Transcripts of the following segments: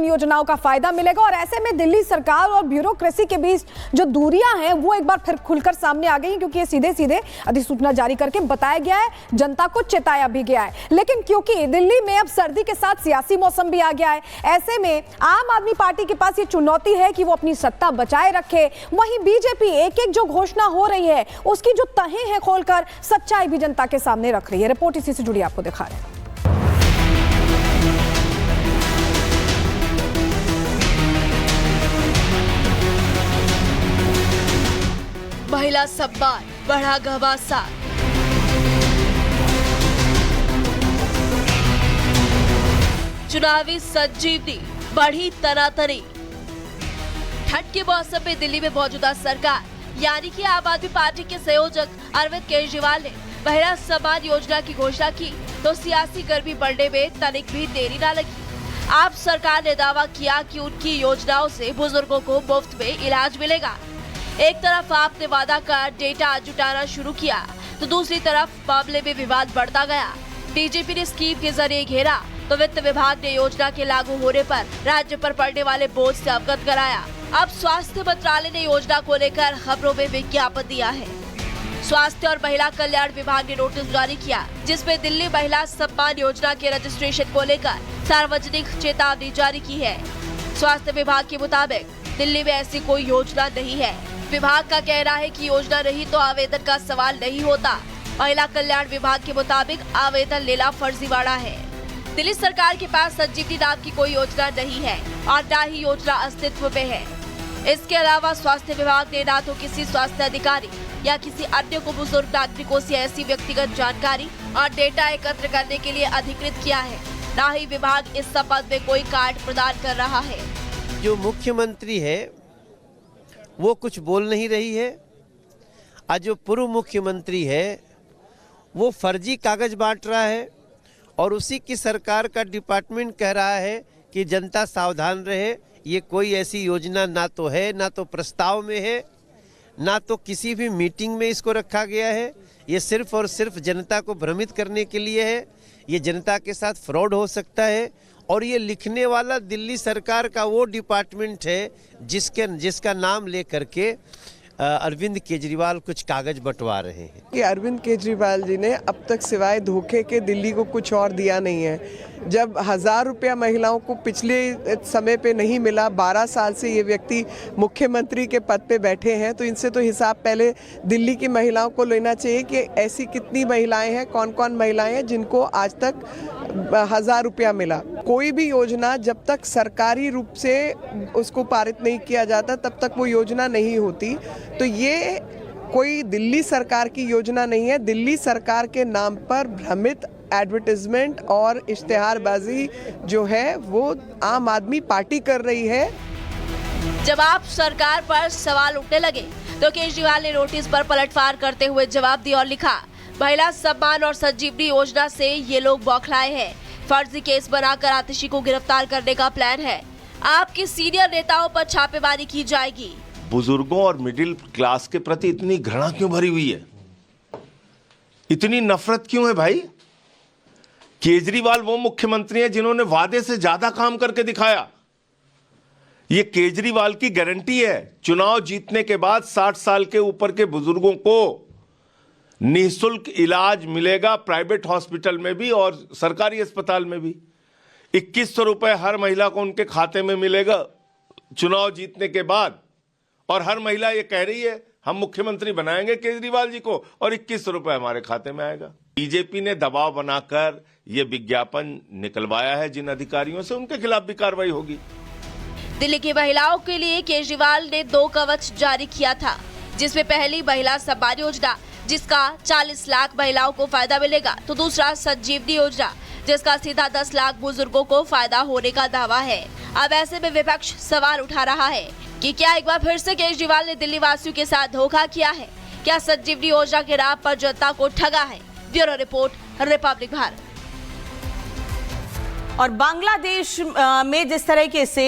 उन योजनाओं का फायदा मिलेगा। और ऐसे में दिल्ली सरकार और ब्यूरोक्रेसी के बीच जो दूरियां हैं वो एक बार फिर खुलकर सामने आ गई, क्योंकि ये सीधे सीधे अधिसूचना जारी करके बताया गया है, जनता को चेताया भी गया है। लेकिन क्योंकि दिल्ली में अब सर्दी के साथ सियासी मौसम भी आ गया है, ऐसे में आम आदमी पार्टी के पास ये चुनौती है कि वो अपनी सत्ता बचाए रखे। वहीं बीजेपी एक एक जो घोषणा हो रही है उसकी जो तहें हैं खोलकर सच्चाई भी जनता के सामने रख रही है। रिपोर्ट इसी से जुड़ी आपको दिखा रहे हैं। महिला सम्मान, बढ़ा घमासान। चुनावी संजीवनी, बढ़ी तनातनी। ठंड के मौसम में दिल्ली में मौजूदा सरकार यानी कि आम आदमी पार्टी के संयोजक अरविंद केजरीवाल ने महिला सम्मान योजना की घोषणा की तो सियासी गर्मी बढ़ने में तनिक भी देरी न लगी। आप सरकार ने दावा किया कि उनकी योजनाओं से बुजुर्गों को मुफ्त में इलाज मिलेगा। एक तरफ आपने वादा कर डेटा जुटाना शुरू किया तो दूसरी तरफ मामले में विवाद बढ़ता गया। बीजेपी ने स्कीम के जरिए घेरा तो वित्त विभाग ने योजना के लागू होने पर राज्य पर पड़ने वाले बोझ से अवगत कराया। अब स्वास्थ्य मंत्रालय ने योजना को लेकर खबरों में विज्ञापन दिया है। स्वास्थ्य और महिला कल्याण विभाग ने नोटिस जारी किया जिसमें दिल्ली महिला सम्मान योजना के रजिस्ट्रेशन को लेकर सार्वजनिक चेतावनी जारी की है। स्वास्थ्य विभाग के मुताबिक दिल्ली में ऐसी कोई योजना नहीं है। विभाग का कहना है कि योजना रही तो आवेदन का सवाल नहीं होता। महिला कल्याण विभाग के मुताबिक आवेदन लेना फर्जीवाड़ा है। दिल्ली सरकार के पास संजीवनी नाम की कोई योजना नहीं है और न ही योजना अस्तित्व में है। इसके अलावा स्वास्थ्य विभाग ने न तो किसी स्वास्थ्य अधिकारी या किसी अन्य को बुजुर्ग नागरिकों से ऐसी व्यक्तिगत जानकारी और डेटा एकत्र करने के लिए अधिकृत किया है, न ही विभाग इस संबंध में कोई कार्ड प्रदान कर रहा है। जो मुख्यमंत्री है वो कुछ बोल नहीं रही है और जो पूर्व मुख्यमंत्री है वो फर्जी कागज बांट रहा है और उसी की सरकार का डिपार्टमेंट कह रहा है कि जनता सावधान रहे। ये कोई ऐसी योजना ना तो है, ना तो प्रस्ताव में है, ना तो किसी भी मीटिंग में इसको रखा गया है। ये सिर्फ और सिर्फ जनता को भ्रमित करने के लिए है। ये जनता के साथ फ्रॉड हो सकता है और ये लिखने वाला दिल्ली सरकार का वो डिपार्टमेंट है जिसका नाम लेकर के अरविंद केजरीवाल कुछ कागज बंटवा रहे हैं। कि अरविंद केजरीवाल जी ने अब तक सिवाय धोखे के दिल्ली को कुछ और दिया नहीं है। जब 1000 रुपया महिलाओं को पिछले समय पे नहीं मिला, 12 साल से ये व्यक्ति मुख्यमंत्री के पद पे बैठे हैं, तो इनसे तो हिसाब पहले दिल्ली की महिलाओं को लेना चाहिए कि ऐसी कितनी महिलाएं हैं, कौन कौन महिलाएं हैं जिनको आज तक 1000 रुपया मिला। कोई भी योजना जब तक सरकारी रूप से उसको पारित नहीं किया जाता तब तक वो योजना नहीं होती। तो ये कोई दिल्ली सरकार की योजना नहीं है। दिल्ली सरकार के नाम पर भ्रमित एडवर्टाइजमेंट और इश्तेहारबाजी जो है वो आम आदमी पार्टी कर रही है। जब आप सरकार पर सवाल उठने लगे तो केजरीवाल ने नोटिस पर पलटवार करते हुए जवाब दिया और लिखा, महिला सम्मान और संजीवनी योजना से ये लोग बौखलाए हैं। फर्जी केस बनाकर आतिशी को गिरफ्तार करने का प्लान है। आपके सीनियर नेताओं पर छापेमारी की जाएगी। बुजुर्गों और मिडिल क्लास के प्रति इतनी घृणा क्यों भरी हुई है? इतनी नफरत क्यों है भाई? केजरीवाल वो मुख्यमंत्री हैं जिन्होंने वादे से ज्यादा काम करके दिखाया। ये केजरीवाल की गारंटी है। चुनाव जीतने के बाद 60 साल के ऊपर के बुजुर्गों को निःशुल्क इलाज मिलेगा, प्राइवेट हॉस्पिटल में भी और सरकारी अस्पताल में भी। 2100 रुपए हर महिला को उनके खाते में मिलेगा चुनाव जीतने के बाद। और हर महिला ये कह रही है हम मुख्यमंत्री बनाएंगे केजरीवाल जी को और 2100 रुपए हमारे खाते में आएगा। बीजेपी ने दबाव बनाकर ये विज्ञापन निकलवाया है जिन अधिकारियों से, उनके खिलाफ भी कार्रवाई होगी। दिल्ली की महिलाओं के लिए केजरीवाल ने 2 कवच जारी किया था, जिसमें पहली महिला सम्मान योजना जिसका 40 लाख महिलाओं को फायदा मिलेगा, तो दूसरा संजीवनी योजना जिसका सीधा 10 लाख बुजुर्गों को फायदा होने का दावा है। अब ऐसे में विपक्ष सवाल उठा रहा है कि क्या एक बार फिर से केजरीवाल ने दिल्ली वासियों के साथ धोखा किया है? क्या संजीवनी योजना के नाम पर जनता को ठगा है? Bureau report, Republic Bharat. और बांग्लादेश में जिस तरीके से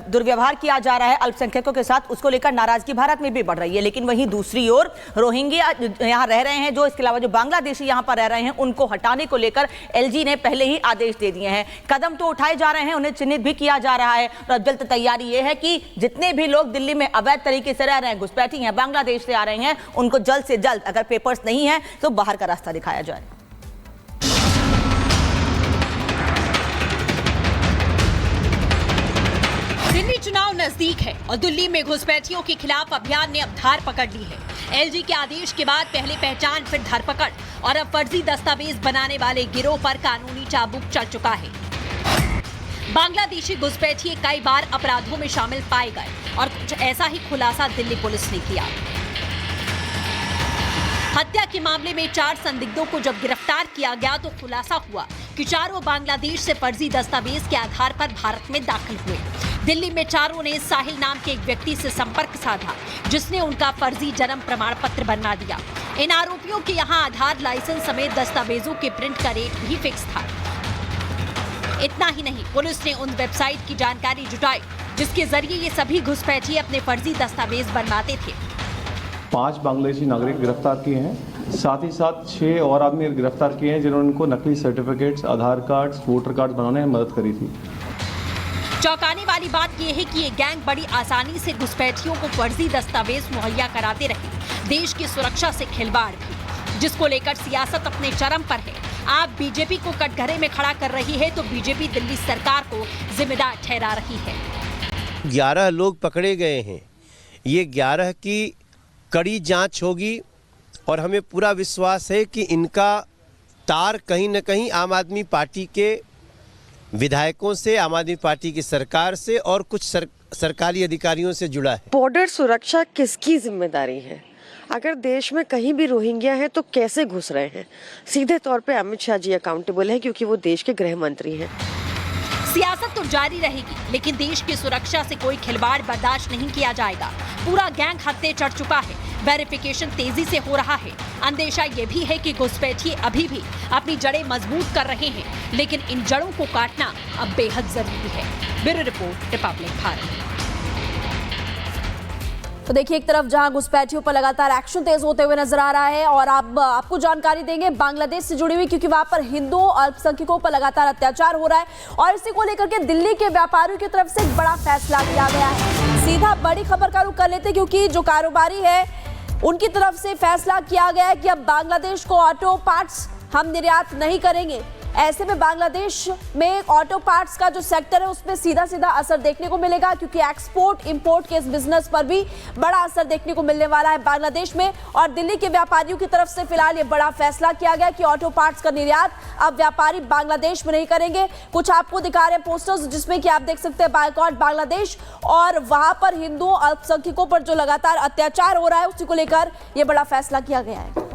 दुर्व्यवहार किया जा रहा है अल्पसंख्यकों के साथ, उसको लेकर नाराजगी भारत में भी बढ़ रही है। लेकिन वहीं दूसरी ओर रोहिंग्या यहाँ रह रहे हैं, जो इसके अलावा जो बांग्लादेशी यहाँ पर रह रहे हैं, उनको हटाने को लेकर एलजी ने पहले ही आदेश दे दिए हैं। कदम तो उठाए जा रहे हैं, उन्हें चिन्हित भी किया जा रहा है और अब जल्द तैयारी ये है कि जितने भी लोग दिल्ली में अवैध तरीके से रह रहे हैं, घुसपैठी हैं, बांग्लादेश से आ रहे हैं, उनको जल्द से जल्द, अगर पेपर्स नहीं है तो बाहर का रास्ता दिखाया जाए। दिल्ली चुनाव नजदीक है और दिल्ली में घुसपैठियों के खिलाफ अभियान ने अब धार पकड़ ली है। एलजी के आदेश के बाद पहले पहचान फिर धरपकड़ और अब फर्जी दस्तावेज बनाने वाले गिरोह पर कानूनी चाबुक चढ़ चुका है। बांग्लादेशी घुसपैठिए कई बार अपराधों में शामिल पाए गए और कुछ ऐसा ही खुलासा दिल्ली पुलिस ने किया। हत्या के मामले में 4 संदिग्धों को जब गिरफ्तार किया गया तो खुलासा हुआ कि चारों बांग्लादेश से फर्जी दस्तावेज के आधार पर भारत में दाखिल हुए। दिल्ली में चारों ने साहिल नाम के एक व्यक्ति से संपर्क साधा, जिसने उनका फर्जी जन्म प्रमाण पत्र बनवा दिया। इन आरोपियों के यहाँ आधार, लाइसेंस समेत दस्तावेजों के प्रिंट का रेट भी फिक्स था। इतना ही नहीं, पुलिस ने उन वेबसाइट की जानकारी जुटाई जिसके जरिए ये सभी घुसपैठिए अपने फर्जी दस्तावेज बनवाते थे। 5 बांग्लादेशी नागरिक गिरफ्तार किए हैं, साथ ही साथ 6 और आदमी गिरफ्तार किए हैं जिन्होंने उनको नकली सर्टिफिकेट्स, आधार कार्ड्स, वोटर कार्ड बनाने में मदद करी थी। चौंकाने वाली बात यह है कि ये गैंग बड़ी आसानी से घुसपैठियों को फर्जी दस्तावेज मुहैया कराते रहे। देश की सुरक्षा से खिलवाड़ भी, जिसको लेकर सियासत अपने चरम पर है। आप बीजेपी को कटघरे में खड़ा कर रही है तो बीजेपी दिल्ली सरकार को जिम्मेदार ठहरा रही है। 11 लोग पकड़े गए हैं। ये 11 की कड़ी जांच होगी और हमें पूरा विश्वास है कि इनका तार कहीं न कहीं आम आदमी पार्टी के विधायकों से, आम आदमी पार्टी की सरकार से और कुछ सरकारी अधिकारियों से जुड़ा है। बॉर्डर सुरक्षा किसकी जिम्मेदारी है? अगर देश में कहीं भी रोहिंग्या हैं तो कैसे घुस रहे हैं? सीधे तौर पे अमित शाह जी अकाउंटेबल हैं, क्योंकि वो देश के गृह मंत्री हैं। सियासत तो जारी रहेगी, लेकिन देश की सुरक्षा से कोई खिलवाड़ बर्दाश्त नहीं किया जाएगा। पूरा गैंग हत्थे चढ़ चुका है, वेरिफिकेशन तेजी से हो रहा है। अंदेशा ये भी है कि घुसपैठिए अभी भी अपनी जड़ें मजबूत कर रहे हैं, लेकिन इन जड़ों को काटना अब बेहद जरूरी है। Bureau report, Republic Bharat. तो देखिए, एक तरफ जहां घुसपैठियों पर लगातार एक्शन तेज होते हुए नजर आ रहा है और आपको जानकारी देंगे बांग्लादेश से जुड़ी हुई, क्योंकि वहां पर हिंदुओं और अल्पसंख्यकों पर लगातार अत्याचार हो रहा है और इसी को लेकर के दिल्ली के व्यापारियों की तरफ से एक बड़ा फैसला किया गया है। सीधा बड़ी खबर का रुख कर लेते, क्योंकि जो कारोबारी है उनकी तरफ से फैसला किया गया है कि अब बांग्लादेश को ऑटो पार्ट्स हम निर्यात नहीं करेंगे। ऐसे में बांग्लादेश में ऑटो पार्ट्स का जो सेक्टर है उसमें सीधा सीधा असर देखने को मिलेगा, क्योंकि एक्सपोर्ट इंपोर्ट के इस बिजनेस पर भी बड़ा असर देखने को मिलने वाला है बांग्लादेश में। और दिल्ली के व्यापारियों की तरफ से फिलहाल ये बड़ा फैसला किया गया कि ऑटो पार्ट्स का निर्यात अब व्यापारी बांग्लादेश में नहीं करेंगे। कुछ आपको दिखा रहे हैं पोस्टर्स, जिसमें कि आप देख सकते हैं बायकॉट बांग्लादेश, और वहां पर हिंदुओं अल्पसंख्यकों पर जो लगातार अत्याचार हो रहा है उसी को लेकर यह बड़ा फैसला किया गया है।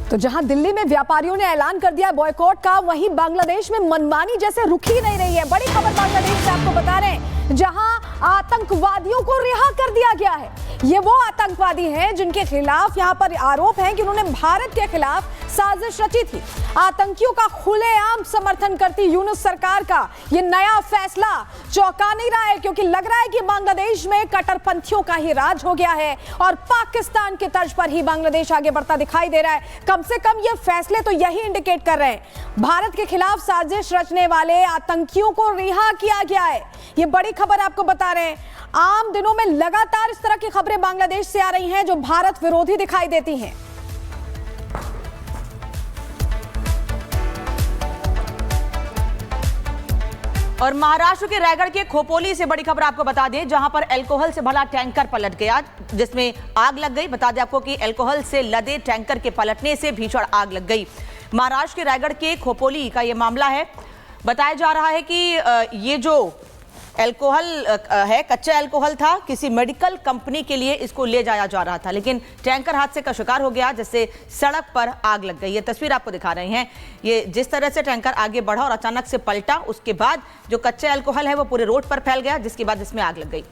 तो जहां दिल्ली में व्यापारियों ने ऐलान कर दिया बॉयकॉट का, वहीं बांग्लादेश में मनमानी जैसे रुक ही नहीं रही है। बड़ी खबर बांग्लादेश से आपको बता रहे हैं, जहां आतंकवादियों को रिहा कर दिया गया है। ये वो आतंकवादी हैं जिनके खिलाफ यहां पर आरोप है कि उन्होंने भारत के खिलाफ साजिश रची थी। आतंकियों का खुलेआम समर्थन करती यूनुस सरकार का ये नया फैसला चौंका नहीं रहा है, क्योंकि लग रहा है कि बांग्लादेश में कट्टरपंथियों का ही राज हो गया है और पाकिस्तान के तर्ज पर ही बांग्लादेश आगे बढ़ता दिखाई दे रहा है। कम से कम ये फैसले तो यही इंडिकेट कर रहे हैं, भारत के खिलाफ साजिश रचने वाले आतंकियों को रिहा किया गया है। ये बड़ी खबर आपको बता रहे हैं। आम दिनों में लगातार इस तरह की खबरें बांग्लादेश से आ रही हैं जो भारत विरोधी दिखाई देती हैं। और महाराष्ट्र के रायगढ़ के खोपोली से बड़ी खबर आपको बता दें, जहां पर अल्कोहल से भरा टैंकर पलट गया, जिसमें आग लग गई। बता दें आपको कि अल्कोहल से लदे टैंकर के पलटने से भीषण आग लग गई। महाराष्ट्र के रायगढ़ के खोपोली का यह मामला है। बताया जा रहा है कि ये जो अल्कोहल है, कच्चा अल्कोहल था, किसी मेडिकल कंपनी के लिए इसको ले जाया जा रहा था, लेकिन टैंकर हादसे का शिकार हो गया, जिससे सड़क पर आग लग गई। ये तस्वीर आपको दिखा रहे हैं। ये जिस तरह से टैंकर आगे बढ़ा और अचानक से पलटा, उसके बाद जो कच्चा अल्कोहल है वो पूरे रोड पर फैल गया, जिसके बाद इसमें आग लग गई।